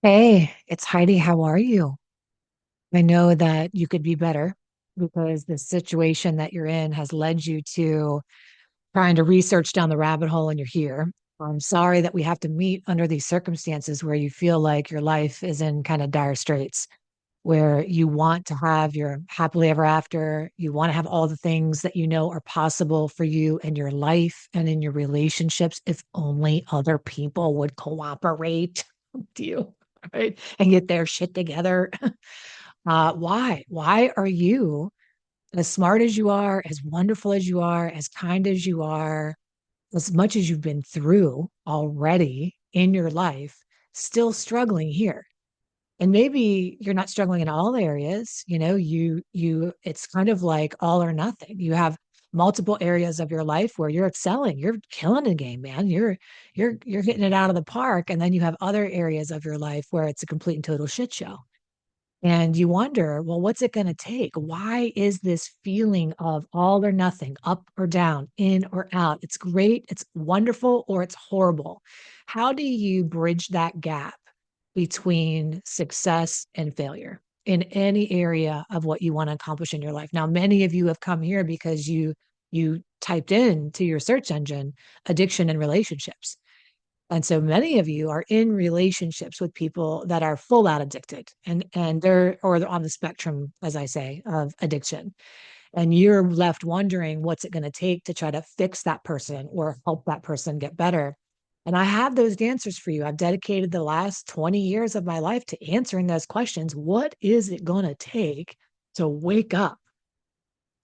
Hey, it's Heidi. How are you? I know that you could be better because the situation that you're in has led you to trying to research down the rabbit hole and you're here. I'm sorry that we have to meet under these circumstances where you feel like your life is in kind of dire straits, where you want to have your happily ever after. You want to have all the things that you know are possible for you in your life and in your relationships if only other people would cooperate with you, right? And get their shit together. Why? Why are you, as smart as you are, as wonderful as you are, as kind as you are, as much as you've been through already in your life, still struggling here? And maybe you're not struggling in all areas. It's kind of like all or nothing. You have multiple areas of your life where you're excelling, you're killing the game, man. You're hitting it out of the park. And then you have other areas of your life where it's a complete and total shit show. And you wonder, well, what's it going to take? Why is this feeling of all or nothing, up or down, in or out? It's great, it's wonderful, or it's horrible. How do you bridge that gap between success and failure in any area of what you want to accomplish in your life? Now, many of you have come here because you typed in to your search engine addiction and relationships. And so many of you are in relationships with people that are full out addicted and they're on the spectrum, as I say, of addiction. And you're left wondering what's it going to take to try to fix that person or help that person get better. And I have those answers for you. I've dedicated the last 20 years of my life to answering those questions. What is it going to take to wake up?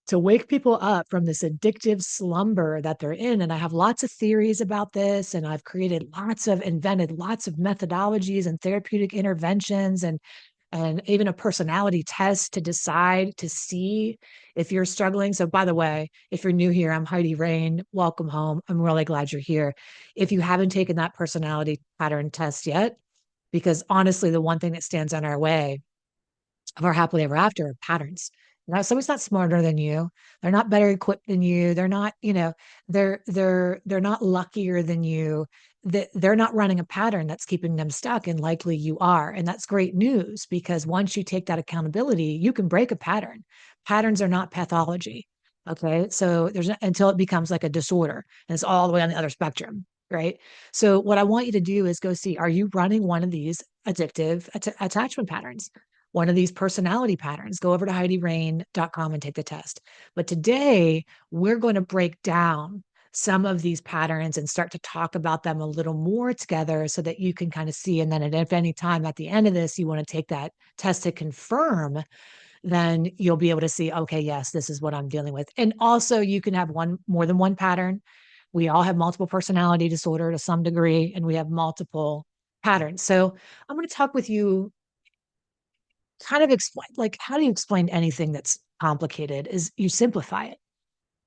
To wake people up from this addictive slumber that they're in. And I have lots of theories about this, and I've invented lots of methodologies and therapeutic interventions and even a personality test to decide to see if you're struggling. So, by the way, if you're new here, I'm Heidi Rain. Welcome home. I'm really glad you're here. If you haven't taken that personality pattern test yet, because honestly, the one thing that stands in our way of our happily ever after patterns. Now, somebody's not smarter than you. They're not better equipped than you. They're not, they're not luckier than you. They're not running a pattern that's keeping them stuck, and likely you are. And that's great news because once you take that accountability, you can break a pattern. Patterns are not pathology. Okay. So until it becomes like a disorder and it's all the way on the other spectrum. Right. So what I want you to do is go see, are you running one of these addictive attachment patterns? One of these personality patterns, go over to HeidiRain.com and take the test. But today, we're going to break down some of these patterns and start to talk about them a little more together so that you can kind of see. And then if any time at the end of this, you want to take that test to confirm, then you'll be able to see, okay, yes, this is what I'm dealing with. And also, you can have more than one pattern. We all have multiple personality disorder to some degree, and we have multiple patterns. So I'm going to talk with you, kind of explain, like, how do you explain anything that's complicated? Is you simplify it.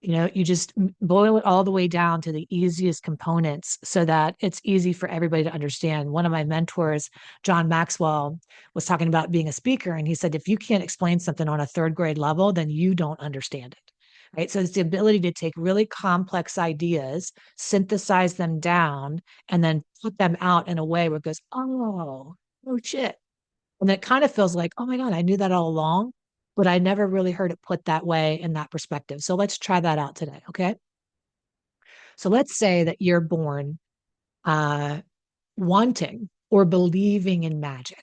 You just boil it all the way down to the easiest components so that it's easy for everybody to understand. One of my mentors, John Maxwell, was talking about being a speaker, and he said, if you can't explain something on a third grade level, then you don't understand it. Right. So it's the ability to take really complex ideas, synthesize them down, and then put them out in a way where it goes, oh shit. And it kind of feels like, oh my God, I knew that all along, but I never really heard it put that way in that perspective. So let's try that out today. Okay. So let's say that you're born uh, wanting or believing in magic,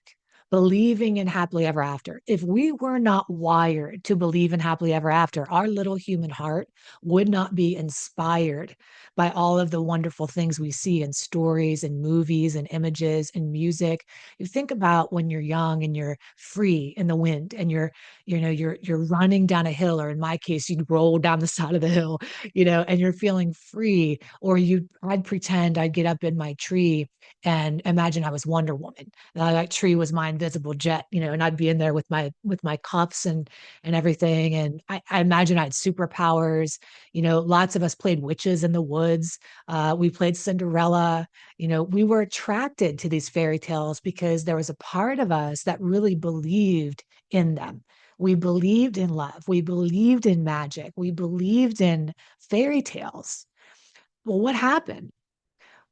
believing in happily ever after. If we were not wired to believe in happily ever after, our little human heart would not be inspired by all of the wonderful things we see in stories and movies and images and music. You think about when you're young and you're free in the wind and you're running down a hill, or in my case, you'd roll down the side of the hill, and you're feeling free, or I'd pretend I'd get up in my tree and imagine I was Wonder Woman. That tree was my invisible jet, and I'd be in there with my cuffs and everything. And I imagine I had superpowers. Lots of us played witches in the woods. We played Cinderella. We were attracted to these fairy tales because there was a part of us that really believed in them. We believed in love. We believed in magic. We believed in fairy tales. Well, what happened?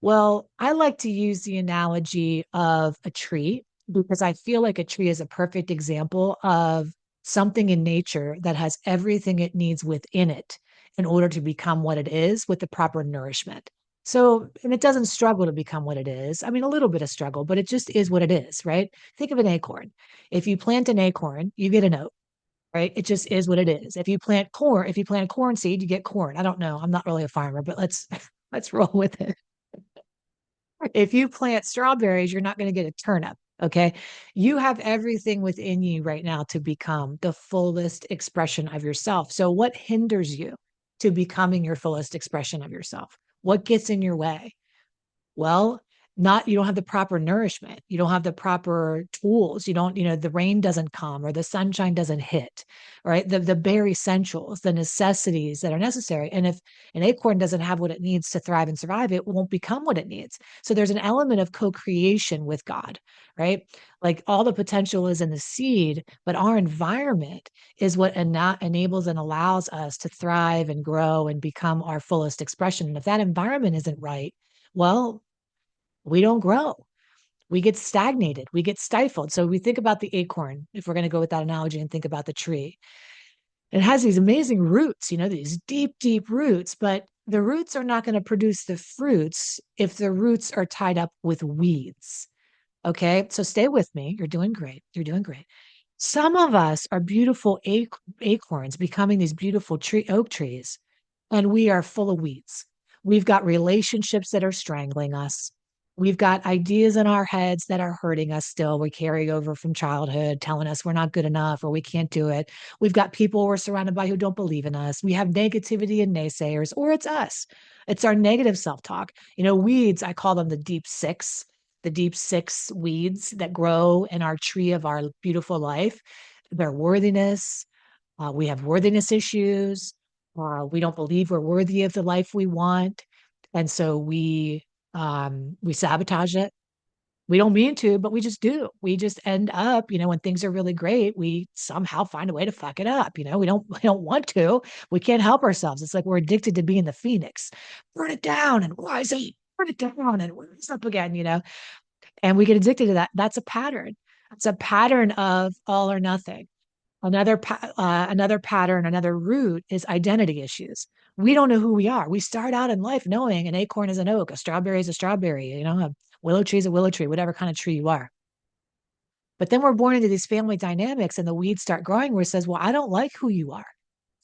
Well, I like to use the analogy of a tree. because I feel like a tree is a perfect example of something in nature that has everything it needs within it in order to become what it is with the proper nourishment. So, and it doesn't struggle to become what it is. I mean, a little bit of struggle, but it just is what it is, right? Think of an acorn. If you plant an acorn, you get an oat, right? It just is what it is. If you plant corn seed, you get corn. I don't know. I'm not really a farmer, but let's roll with it. If you plant strawberries, you're not going to get a turnip. Okay. You have everything within you right now to become the fullest expression of yourself. So, what hinders you to becoming your fullest expression of yourself? What gets in your way? Well, not you don't have the proper nourishment. You don't have the proper tools. You don't, the rain doesn't come or the sunshine doesn't hit, right? The bare essentials, the necessities that are necessary. And if an acorn doesn't have what it needs to thrive and survive, it won't become what it needs. So there's an element of co-creation with God, right? Like all the potential is in the seed, but our environment is what enables and allows us to thrive and grow and become our fullest expression. And if that environment isn't right, well, we don't grow. We get stagnated. We get stifled. So we think about the acorn, if we're going to go with that analogy and think about the tree. It has these amazing roots, these deep, deep roots, but the roots are not going to produce the fruits if the roots are tied up with weeds. Okay. So stay with me. You're doing great. You're doing great. Some of us are beautiful acorns becoming these beautiful oak trees, and we are full of weeds. We've got relationships that are strangling us. We've got ideas in our heads that are hurting us still. We carry over from childhood, telling us we're not good enough or we can't do it. We've got people we're surrounded by who don't believe in us. We have negativity and naysayers, or it's us. It's our negative self talk. Weeds, I call them the deep six weeds that grow in our tree of our beautiful life. Their worthiness. We have worthiness issues. We don't believe we're worthy of the life we want. And so we sabotage it. We don't mean to, but we just do. We just end up, when things are really great, we somehow find a way to fuck it up. We don't want to. We can't help ourselves. It's like we're addicted to being the phoenix. Burn it down and rise up. Burn it down and rise up again. And we get addicted to that. That's a pattern. It's a pattern of all or nothing. Another pattern, another root is identity issues. We don't know who we are. We start out in life knowing an acorn is an oak, a strawberry is a strawberry, a willow tree is a willow tree, whatever kind of tree you are. But then we're born into these family dynamics and the weeds start growing where it says, well, I don't like who you are.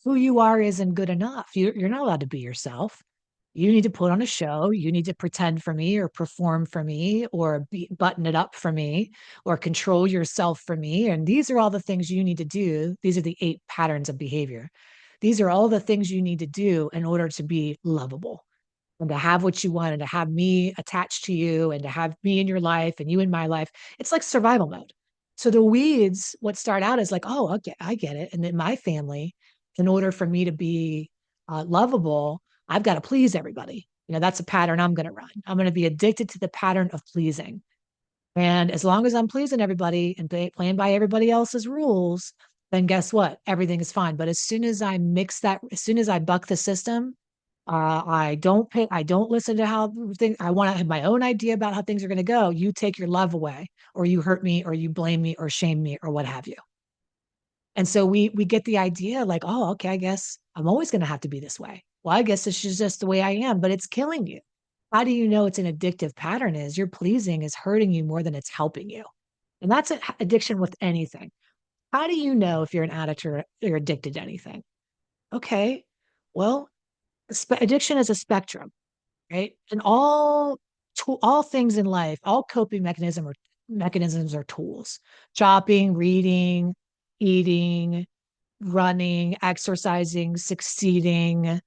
Who you are isn't good enough. You're not allowed to be yourself. You need to put on a show. You need to pretend for me or perform for me or button it up for me or control yourself for me. And these are all the things you need to do. These are the 8 patterns of behavior. These are all the things you need to do in order to be lovable and to have what you want and to have me attached to you and to have me in your life and you in my life. It's like survival mode. So the weeds, what start out as like, oh, okay, I get it. And in my family, in order for me to be lovable, I've got to please everybody. That's a pattern I'm going to run. I'm going to be addicted to the pattern of pleasing. And as long as I'm pleasing everybody and playing by everybody else's rules, then guess what? Everything is fine. But as soon as as soon as I buck the system, I don't listen to how things, I want to have my own idea about how things are going to go. You take your love away, or you hurt me, or you blame me, or shame me, or what have you. And so we get the idea like, oh, okay, I guess I'm always going to have to be this way. Well, I guess this is just the way I am, but it's killing you. How do you know it's an addictive pattern is your pleasing is hurting you more than it's helping you? And that's an addiction with anything. How do you know if you're an addict or you're addicted to anything? Okay, well, addiction is a spectrum, right? And all things in life, all coping mechanisms are tools. Shopping, reading, eating, running, exercising, succeeding,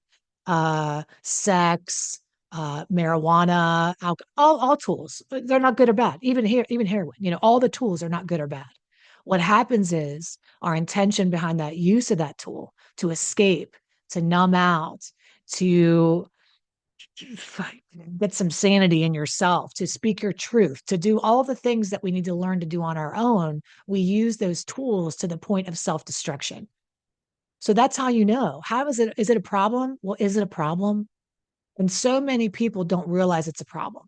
sex, marijuana, alcohol, all tools. They're not good or bad. Even heroin, all the tools are not good or bad. What happens is our intention behind that use of that tool to escape, to numb out, to get some sanity in yourself, to speak your truth, to do all the things that we need to learn to do on our own. We use those tools to the point of self-destruction. So that's how you know. How is it a problem? Well, is it a problem? And so many people don't realize it's a problem.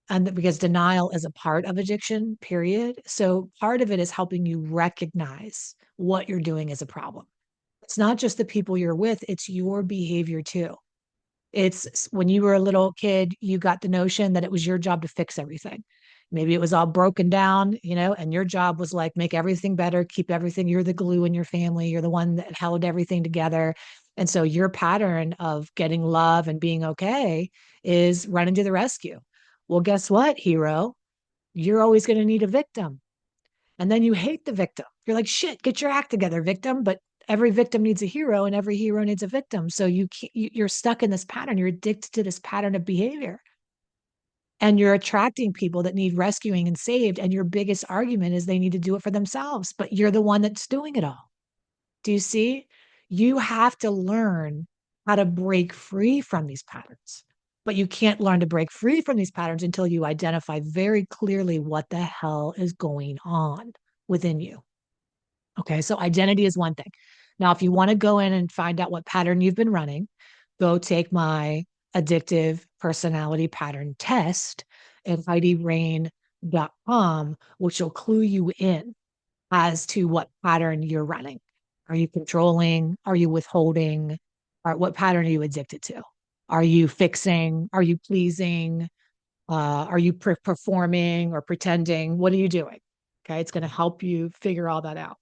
And because denial is a part of addiction, period. So part of it is helping you recognize what you're doing as a problem. It's not just the people you're with, it's your behavior too. It's when you were a little kid, you got the notion that it was your job to fix everything. Maybe it was all broken down, and your job was like make everything better, keep everything. You're the glue in your family, you're the one that held everything together. And so your pattern of getting love and being okay is running to the rescue. Well, guess what, hero? You're always going to need a victim. And then you hate the victim. You're like, shit, get your act together, victim. But every victim needs a hero and every hero needs a victim. So you're stuck in this pattern. You're addicted to this pattern of behavior. And you're attracting people that need rescuing and saved. And your biggest argument is they need to do it for themselves, but you're the one that's doing it all. Do you see? You have to learn how to break free from these patterns. But you can't learn to break free from these patterns until you identify very clearly what the hell is going on within you. Okay, so identity is one thing. Now, if you want to go in and find out what pattern you've been running, go take my addictive personality pattern test at HeidiRain.com, which will clue you in as to what pattern you're running. Are you controlling? Are you withholding? Or what pattern are you addicted to? Are you fixing? Are you pleasing? Are you performing or pretending? What are you doing? Okay, it's going to help you figure all that out.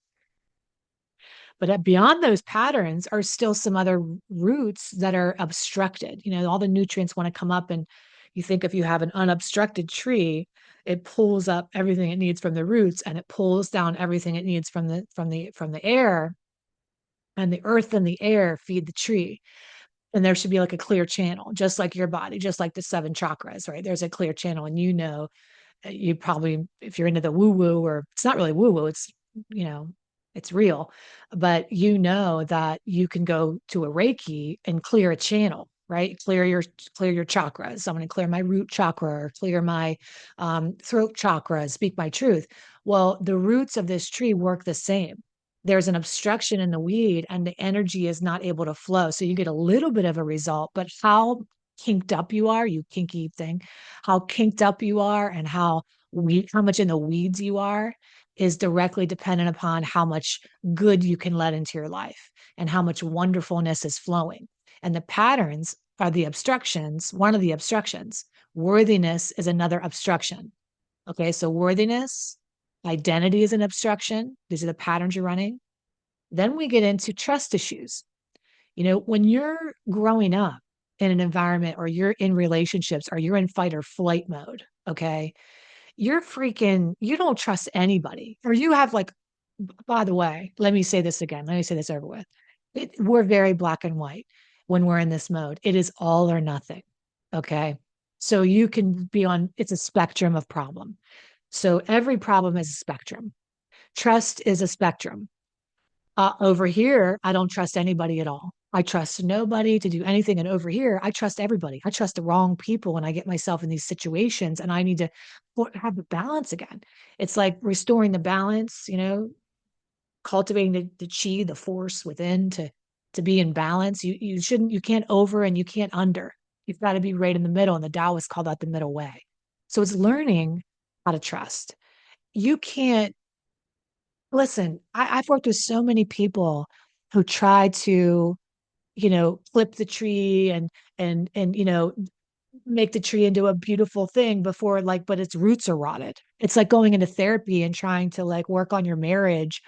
But beyond those patterns are still some other roots that are obstructed. All the nutrients want to come up, and you think if you have an unobstructed tree, it pulls up everything it needs from the roots, and it pulls down everything it needs from the air, and the earth and the air feed the tree. And there should be like a clear channel, just like your body, just like the seven chakras, right? There's a clear channel, and you probably, if you're into the woo woo, or it's not really woo woo, you know, it's real, but that you can go to a Reiki and clear a channel, right? Clear your chakras. I'm going to clear my root chakra, or clear my throat chakra, speak my truth. Well, the roots of this tree work the same. There's an obstruction in the weed and the energy is not able to flow. So you get a little bit of a result, but how kinked up you are, you kinky thing, how kinked up you are and how much in the weeds you are is directly dependent upon how much good you can let into your life and how much wonderfulness is flowing. And the patterns are the obstructions, one of the obstructions. Worthiness is another obstruction. Okay, so worthiness, identity is an obstruction. These are the patterns you're running. Then we get into trust issues. When you're growing up in an environment, or you're in relationships, or you're in fight or flight mode, okay, you don't trust anybody, or you have like, by the way, let me say this again. Let me say this over with. We're very black and white when we're in this mode. It is all or nothing. Okay. So you can be it's a spectrum of problem. So every problem is a spectrum. Trust is a spectrum. Over here, I don't trust anybody at all. I trust nobody to do anything. And over here, I trust everybody. I trust the wrong people when I get myself in these situations, and I need to have the balance again. It's like restoring the balance, cultivating the chi, the force within to be in balance. You can't over and you can't under. You've got to be right in the middle. And the Taoists call that the middle way. So it's learning how to trust. You can't listen. I've worked with so many people who try to, clip the tree and make the tree into a beautiful thing before, like, but its roots are rotted. It's like going into therapy and trying to like work on your marriage,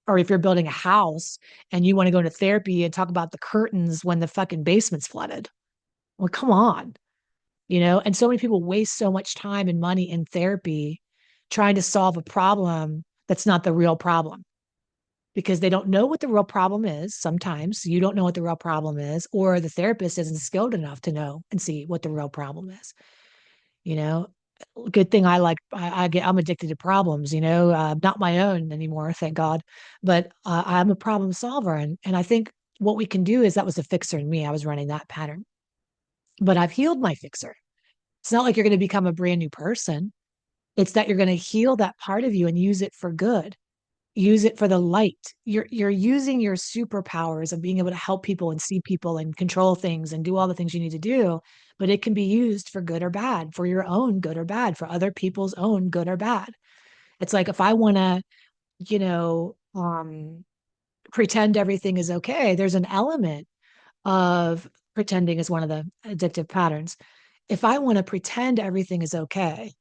or if you're building a house and you want to go into therapy and talk about the curtains when the fucking basement's flooded. Well, come on, and so many people waste so much time and money in therapy trying to solve a problem that's not the real problem, because they don't know what the real problem is. Sometimes you don't know what the real problem is, or the therapist isn't skilled enough to know and see what the real problem is. You know, good thing I'm addicted to problems, not my own anymore, thank God. But I'm a problem solver. And I think what we can do is, that was a fixer in me. I was running that pattern, but I've healed my fixer. It's not like you're going to become a brand new person. It's that you're going to heal that part of you and use it for good. use it for the light. You're using your superpowers of being able to help people and see people and control things and do all the things you need to do, but it can be used for good or bad, for your own good or bad, for other people's own good or bad. It's like if I want to, you know, pretend everything is okay, there's an element of pretending is one of the addictive patterns. If I want to pretend everything is okay,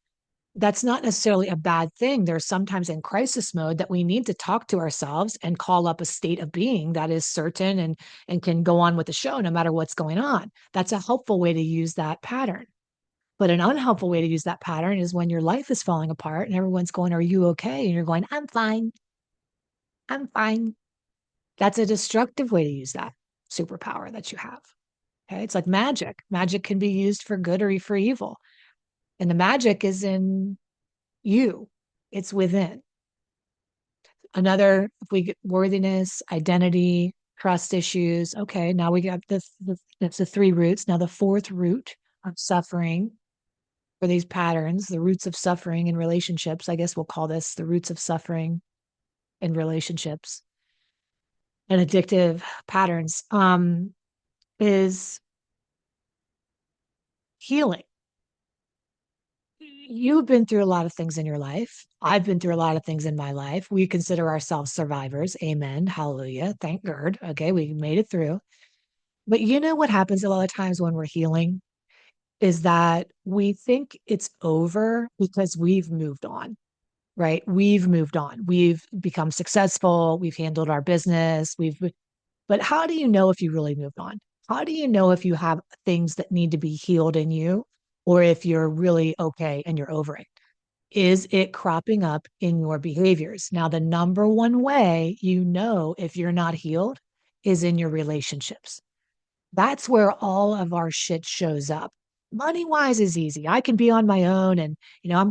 that's not necessarily a bad thing. There's sometimes in crisis mode that we need to talk to ourselves and call up a state of being that is certain and can go on with the show no matter what's going on. That's a helpful way to use that pattern. But an unhelpful way to use that pattern is when your life is falling apart and everyone's going, "Are you okay?" And you're going, "I'm fine. I'm fine." That's a destructive way to use that superpower that you have. Okay. It's like magic. Magic can be used for good or for evil. And the magic is in you, it's within. Another, if we get worthiness, identity, trust issues. Okay. Now we got that's the three roots. Now the fourth root of suffering for these patterns, the roots of suffering in relationships. I guess we'll call this the roots of suffering in relationships and addictive patterns, is healing. You've been through a lot of things in your life. I've been through a lot of things in my life. We consider ourselves survivors. Amen. Hallelujah. Thank God. Okay. We made it through. But you know what happens a lot of times when we're healing is that we think it's over because we've moved on, right? We've moved on. We've become successful. We've handled our business. But how do you know if you really moved on? How do you know if you have things that need to be healed in you or if you're really okay and you're over it? Is it cropping up in your behaviors? Now, the number one way you know if you're not healed is in your relationships. That's where all of our shit shows up. Money wise is easy. I can be on my own and, you know,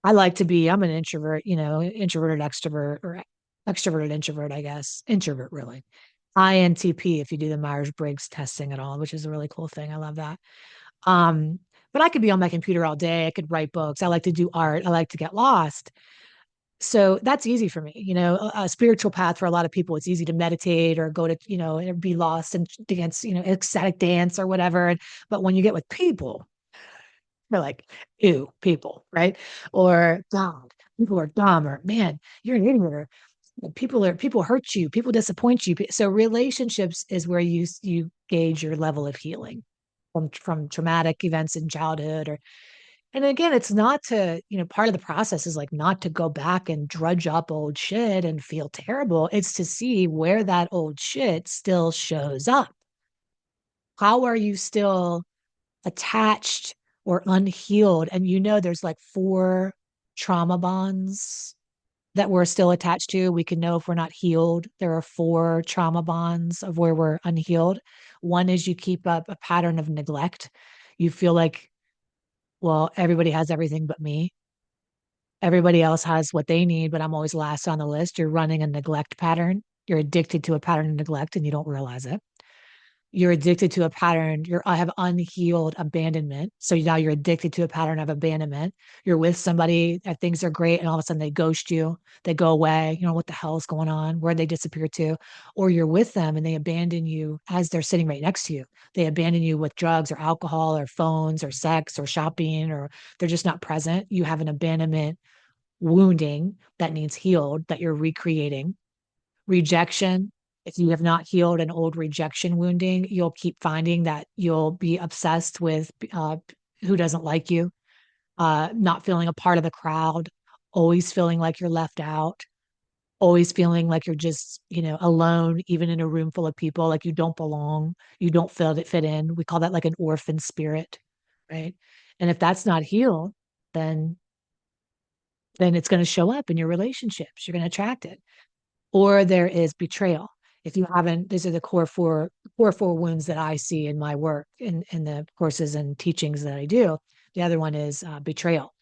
I like to be, I'm an introvert, introverted extrovert or extroverted introvert, I guess. Introvert, really. INTP, if you do the Myers-Briggs testing at all, which is a really cool thing. I love that. Um, but I could be on my computer all day. I could write books. I like to do art. I like to get lost. So that's easy for me. A spiritual path for a lot of people, it's easy to meditate or go to, and be lost and dance, ecstatic dance or whatever. But when you get with people, they're like, ew, people, right? Or God, people are dumb, or man, you're an idiot, or people hurt you, people disappoint you. So relationships is where you gauge your level of healing from traumatic events in childhood or and again, it's not to, part of the process is like not to go back and drudge up old shit and feel terrible. It's to see where that old shit still shows up. How are you still attached or unhealed? And there's like four trauma bonds that we're still attached to. We can know if we're not healed. There are four trauma bonds of where we're unhealed. One is you keep up a pattern of neglect. You feel like, well, everybody has everything but me. Everybody else has what they need, but I'm always last on the list. You're running a neglect pattern. You're addicted to a pattern of neglect and you don't realize it. You're addicted to a pattern. I have unhealed abandonment. So now you're addicted to a pattern of abandonment. You're with somebody that things are great and all of a sudden they ghost you. They go away. What the hell is going on? Where'd they disappear to? Or you're with them and they abandon you as they're sitting right next to you. They abandon you with drugs or alcohol or phones or sex or shopping, or they're just not present. You have an abandonment wounding that needs healed that you're recreating. Rejection. If you have not healed an old rejection wounding, you'll keep finding that you'll be obsessed with who doesn't like you, not feeling a part of the crowd, always feeling like you're left out, always feeling like you're just, alone, even in a room full of people, like you don't belong, you don't fit in. We call that like an orphan spirit, right? And if that's not healed, then it's going to show up in your relationships. You're going to attract it. Or there is betrayal. If you haven't, these are the core four wounds that I see in my work in the courses and teachings that I do. The other one is betrayal.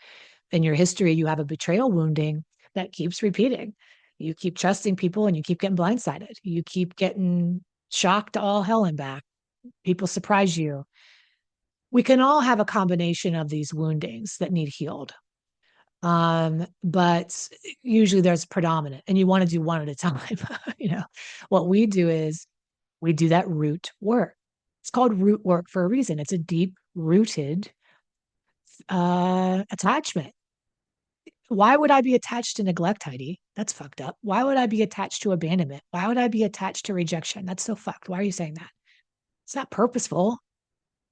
In your history, you have a betrayal wounding that keeps repeating. You keep trusting people and you keep getting blindsided. You keep getting shocked to all hell and back. People surprise you. We can all have a combination of these woundings that need healed. But usually there's predominant and you want to do one at a time. You know, what we do is we do that root work. It's called root work for a reason. It's a deep rooted attachment. Why would I be attached to neglect, Heidi? That's fucked up. Why would I be attached to abandonment? Why would I be attached to rejection? That's so fucked. Why are you saying that? It's not purposeful.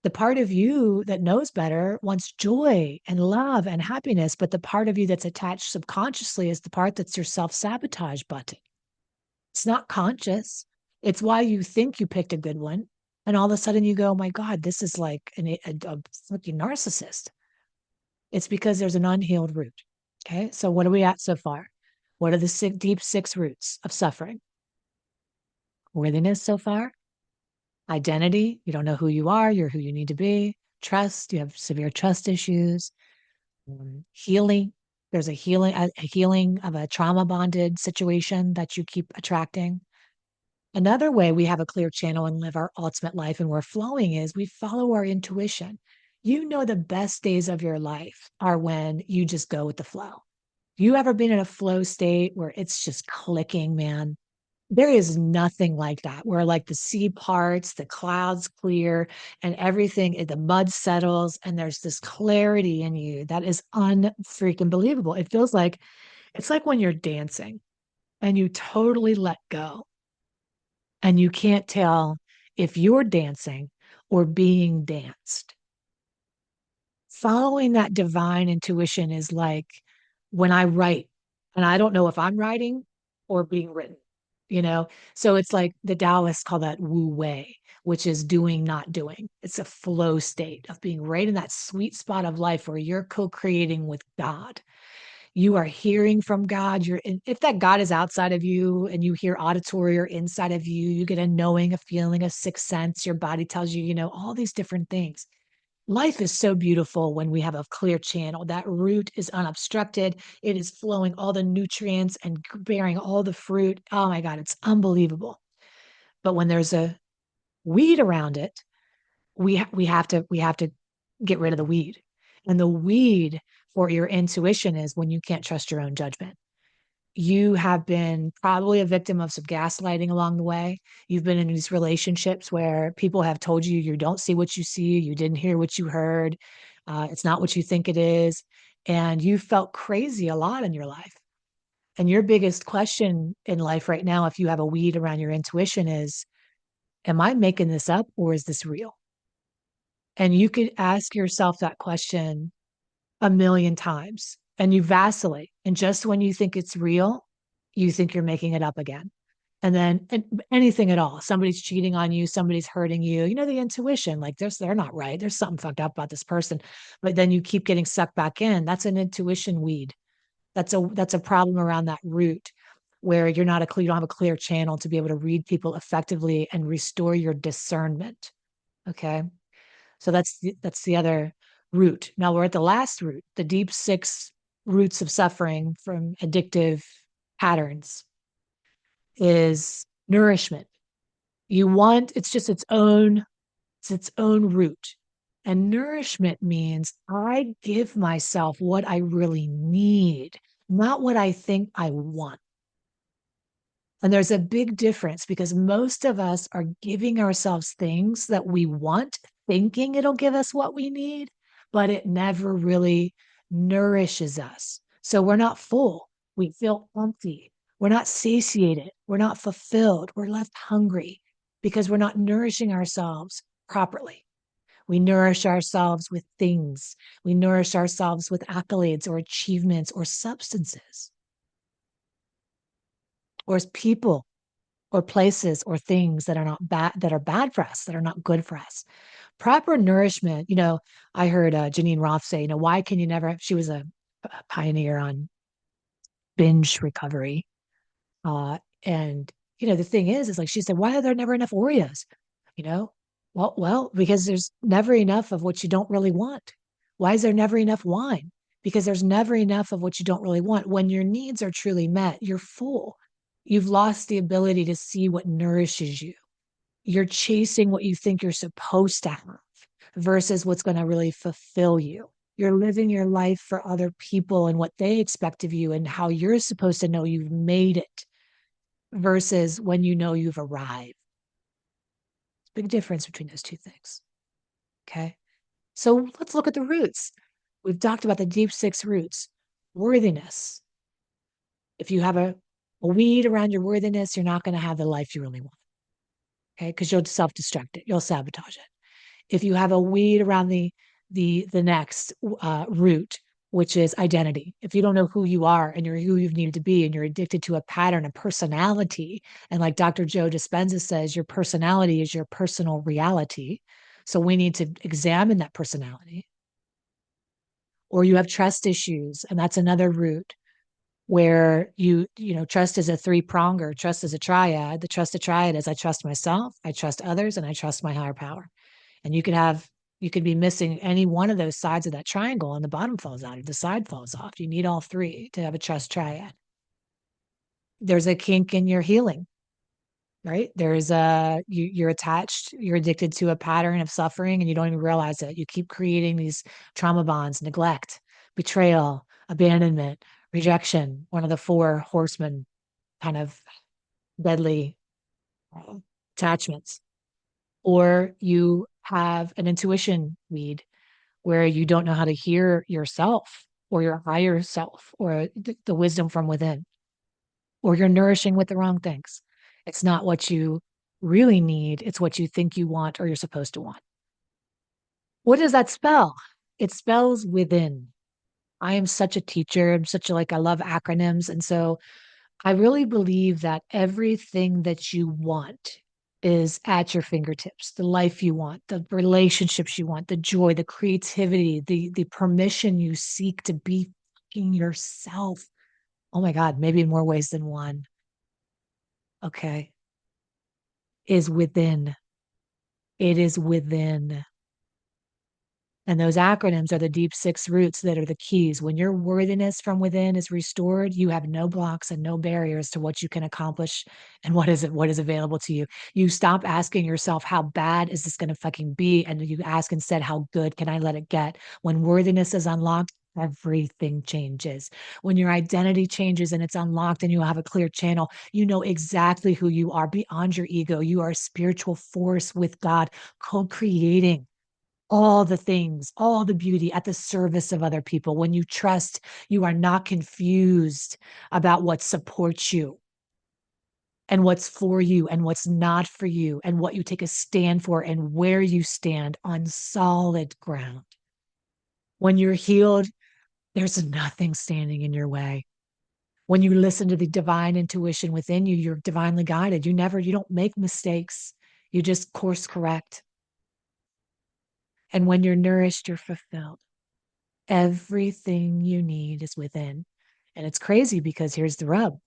The part of you that knows better wants joy and love and happiness, but the part of you that's attached subconsciously is the part that's your self sabotage button. It's not conscious. It's why you think you picked a good one. And all of a sudden you go, oh my God, this is like a fucking narcissist. It's because there's an unhealed root. Okay. So what are we at so far? What are the deep six roots of suffering? Worthiness so far, identity. You don't know who you are. You're who you need to be. Trust. You have severe trust issues. Healing. There's a healing of a trauma bonded situation that you keep attracting. Another way we have a clear channel and live our ultimate life and we're flowing is we follow our intuition. You know, the best days of your life are when you just go with the flow. You ever been in a flow state where it's just clicking, man? There is nothing like that, where like the sea parts, the clouds clear, and everything, the mud settles, and there's this clarity in you that is unfreaking believable. It feels like it's like when you're dancing and you totally let go and you can't tell if you're dancing or being danced. Following that divine intuition is like when I write, and I don't know if I'm writing or being written, you know? So it's like the Taoists call that Wu Wei, which is doing, not doing. It's a flow state of being right in that sweet spot of life where you're co-creating with God. You are hearing from God. If that God is outside of you and you hear auditory or inside of you, you get a knowing, a feeling, a sixth sense. Your body tells you, you know, all these different things. Life is so beautiful when we have a clear channel. That root is unobstructed. It is flowing all the nutrients and bearing all the fruit. Oh my God, it's unbelievable. But when there's a weed around it, we have to get rid of the weed. And the weed for your intuition is when you can't trust your own judgment. You have been probably a victim of some gaslighting along the way. You've been in these relationships where people have told you you don't see what you see, you didn't hear what you heard, it's not what you think it is. And you felt crazy a lot in your life. And your biggest question in life right now, if you have a weed around your intuition, is, am I making this up or is this real? And you could ask yourself that question a million times and you vacillate. And just when you think it's real, you think you're making it up again. And then anything at all, somebody's cheating on you, somebody's hurting you, you know, the intuition, like they're not right. There's something fucked up about this person. But then you keep getting sucked back in. That's an intuition weed. That's a problem around that root where you don't have a clear channel to be able to read people effectively and restore your discernment. Okay. So that's the other root. Now we're at the last root, the deep six roots of suffering from addictive patterns is nourishment. It's its own root. And nourishment means I give myself what I really need, not what I think I want. And there's a big difference because most of us are giving ourselves things that we want, thinking it'll give us what we need, but it never really nourishes us. So we're not full. We feel empty. We're not satiated. We're not fulfilled. We're left hungry because we're not nourishing ourselves properly. We nourish ourselves with things. We nourish ourselves with accolades or achievements or substances or as people or places or things that are not bad, that are bad for us, that are not good for us. Proper nourishment, I heard Janine Roth say, why can you never, she was a pioneer on binge recovery. And the thing is like she said, why are there never enough Oreos? You know, well, because there's never enough of what you don't really want. Why is there never enough wine? Because there's never enough of what you don't really want. When your needs are truly met, you're full. You've lost the ability to see what nourishes you. You're chasing what you think you're supposed to have versus what's going to really fulfill you. You're living your life for other people and what they expect of you and how you're supposed to know you've made it versus when you know you've arrived. Big difference between those two things. Okay. So let's look at the roots. We've talked about the deep six roots. Worthiness. If you have a weed around your worthiness, you're not going to have the life you really want. Okay. Because you'll self-destruct it. You'll sabotage it. If you have a weed around the next root, which is identity. If you don't know who you are and you're who you need to be and you're addicted to a pattern, a personality, and like Dr. Joe Dispenza says, your personality is your personal reality. So we need to examine that personality. Or you have trust issues, and that's another root where trust is a three-pronger, trust is a triad. The trust a triad is I trust myself, I trust others, and I trust my higher power. And you could be missing any one of those sides of that triangle and the bottom falls out or the side falls off. You need all three to have a trust triad. There's a kink in your healing, right? You're attached, you're addicted to a pattern of suffering and you don't even realize it. You keep creating these trauma bonds, neglect, betrayal, abandonment, rejection, one of the four horsemen kind of deadly attachments. Or you have an intuition weed where you don't know how to hear yourself or your higher self or the wisdom from within, or you're nourishing with the wrong things. It's not what you really need, it's what you think you want or you're supposed to want. What does that spell? It spells within. I am such a teacher. I'm such a I love acronyms. And so I really believe that everything that you want is at your fingertips. The life you want, the relationships you want, the joy, the creativity, the permission you seek to be fucking yourself. Oh my God, maybe in more ways than one. Okay. Is within. It is within. And those acronyms are the deep six roots that are the keys. When your worthiness from within is restored, you have no blocks and no barriers to what you can accomplish and what is available to you. You stop asking yourself, how bad is this going to fucking be? And you ask instead, how good can I let it get? When worthiness is unlocked, everything changes. When your identity changes and it's unlocked and you have a clear channel, you know exactly who you are beyond your ego. You are a spiritual force with God, co-creating all the things, all the beauty at the service of other people. When you trust, you are not confused about what supports you and what's for you and what's not for you and what you take a stand for and where you stand on solid ground. When you're healed, there's nothing standing in your way. When you listen to the divine intuition within you, you're divinely guided. You don't make mistakes. You just course correct. And when you're nourished, you're fulfilled. Everything you need is within. And it's crazy because here's the rub.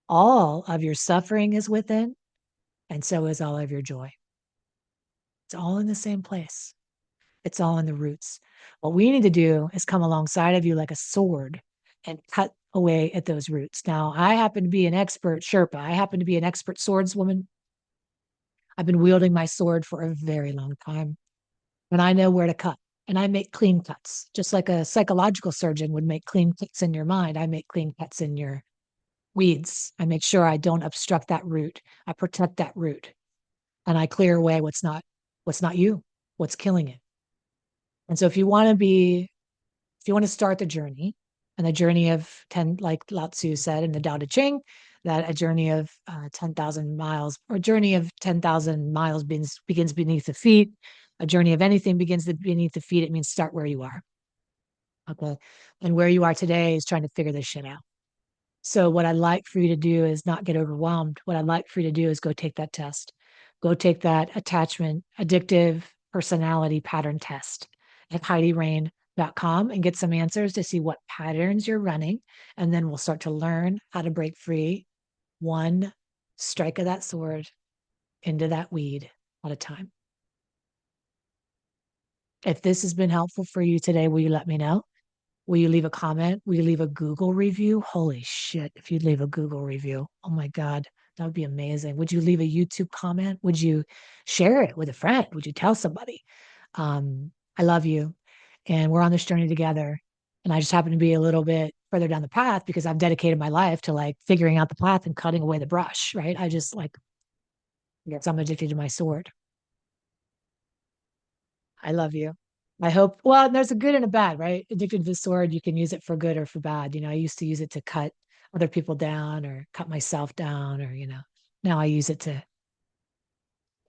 All of your suffering is within, and so is all of your joy. It's all in the same place. It's all in the roots. What we need to do is come alongside of you like a sword and cut away at those roots. Now, I happen to be an expert Sherpa. I happen to be an expert swordswoman. I've been wielding my sword for a very long time, and I know where to cut. And I make clean cuts, just like a psychological surgeon would make clean cuts in your mind. I make clean cuts in your weeds. I make sure I don't obstruct that root. I protect that root, and I clear away what's not you, what's killing it. And so if you want to start the journey, and the journey of 10, like Lao Tzu said in the Tao Te Ching, that a journey of 10,000 miles or a journey of 10,000 miles begins beneath the feet. A journey of anything begins beneath the feet. It means start where you are. Okay. And where you are today is trying to figure this shit out. So what I'd like for you to do is not get overwhelmed. What I'd like for you to do is go take that test. Go take that attachment, addictive personality pattern test at HeidiRain.com and get some answers to see what patterns you're running. And then we'll start to learn how to break free one strike of that sword into that weed at a time. If this has been helpful for you today, will you let me know? Will you leave a comment? Will you leave a Google review? Holy shit, if you'd leave a Google review, oh my God, that would be amazing. Would you leave a YouTube comment? Would you share it with a friend? Would you tell somebody? I love you. and we're on this journey together. And I just happen to be a little bit further down the path because I've dedicated my life to like figuring out the path and cutting away the brush, right? I just like, I guess I'm addicted to my sword. I love you. I hope, well, there's a good and a bad, right? Addicted to the sword, you can use it for good or for bad. I used to use it to cut other people down or cut myself down, or, now I use it to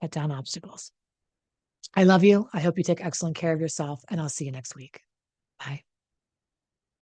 cut down obstacles. I love you. I hope you take excellent care of yourself, and I'll see you next week. Bye.